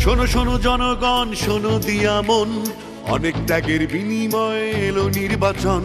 শোনো শোনো জনগণ, শোনো দিয়া মন, অনেক ত্যাগের বিনিময়ে এলো নির্বাচন।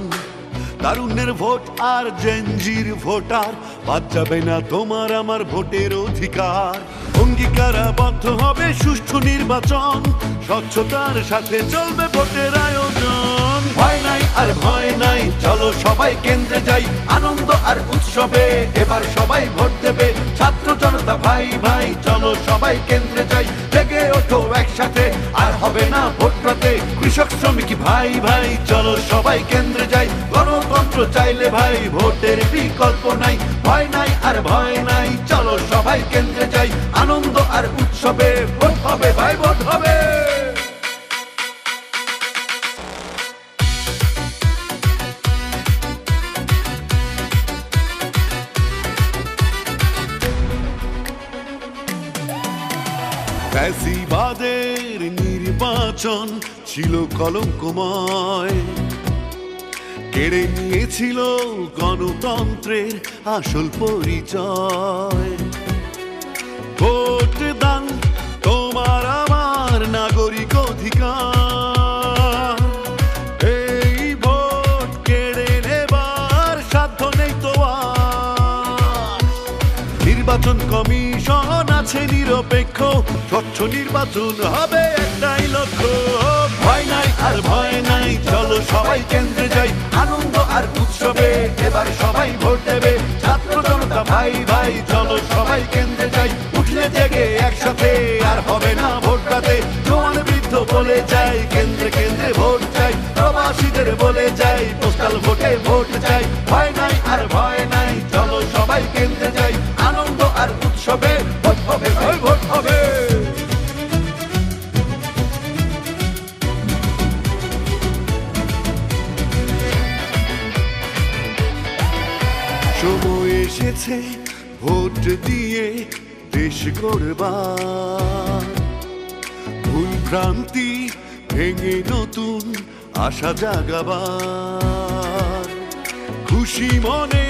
তারুণ্যের ভোট আর জেনজির ভোটার, বাদ যাবে না তোমার আমার ভোটের অধিকার। অঙ্গীকারাবদ্ধ হবে সুষ্ঠু নির্বাচন, স্বচ্ছতার সাথে চলবে ভোটের আয়োজন। ভয় নাই আর ভয় নাই, চলো সবাই কেন্দ্রে যাই, আনন্দ আর উৎসবে এবার সবাই ভোট দেবে। ছাত্র জনতা ভাই ভাই, চলো সবাই কেন্দ্রে যাই, জেগে ওঠো একসাথে, আর হবে না ভোট রাতে। কৃষক শ্রমিক ভাই ভাই, চলো সবাই কেন্দ্রে যাই, গণতন্ত্র চাইলে ভাই ভোটের বিকল্প নাই। ভয় নাই আর ভয় নাই, চলো সবাই কেন্দ্রে যাই, আনন্দ আর উৎসবে ভোট হবে ভাই, ভোট হবে। ফ্যাসিবাদের নির্বাচন ছিল কলঙ্কময়, কেড়ে নিয়েছিল গণতন্ত্রের আসল পরিচয়। ভোট দান তোমার আমার নাগরিক অধিকার, এই ভোট কেড়ে নেবার সাধ্য নেই তোমার। নির্বাচন কমিশন আছে নিরপেক্ষ, স্বচ্ছ নির্বাচন হবে একটাই লক্ষ্য। ভয় নাই আর ভয় নাই, চলো সবাই কেন্দ্রে যাই, আনন্দ আর উৎসবে এবার সবাই ভোট দেবে। ছাত্র জনতা ভাই ভাই, চলো সবাই কেন্দ্রে যাই, উঠলে জেগে একসাথে, আর হবে না ভোট রাতে। জোয়ান বৃদ্ধ বলে যাই, কেন্দ্রে কেন্দ্রে ভোট চাই, প্রবাসীদের বলে যাই, পোস্টাল ভোটে ভোট চাই। ভয় নাই আর ভয় নাই, চলো সবাই কেন্দ্রে যাই, আনন্দ আর উৎসবে ভোট হবে ভাই, ভোট হবে। সময় এসেছে ভোট দিয়ে দেশ গড়বার, ভুল ভ্রান্তি ভেঙে নতুন আশা জাগাবার। খুশি মনে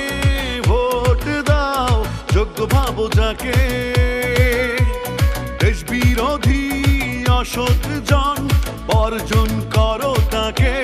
ভোট দাও, যোগ্য ভাবো যাকে, দেশ বিরোধী অসৎ জন বর্জন করো তাকে।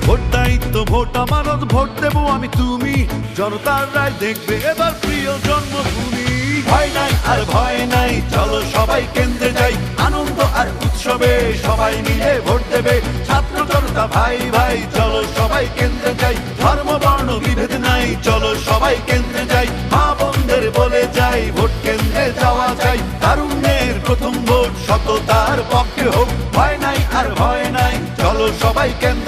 ভোট দায়িত্ব, ভোট আমানত, ভোট দেবো আমি তুমি, জনতার রায় দেখবে এবার প্রিয় জন্মভূমি। ভয় নাই আর ভয় নাই, চলো সবাই কেন্দ্রে যাই, আনন্দ আর উৎসবে সবাই মিলে ভোট দেবে। ছাত্র জনতা ভাই ভাই, চলো সবাই কেন্দ্রে যাই, ধর্ম বর্ণ বিভেদ নাই, চলো সবাই কেন্দ্রে যাই। মা বোনদের বলে যাই, ভোট কেন্দ্রে যাওয়া চাই, তারুণ্যের প্রথম ভোট সততার পক্ষে হোক। ভয় নাই আর ভয় নাই, চলো সবাই কেন্দ্রে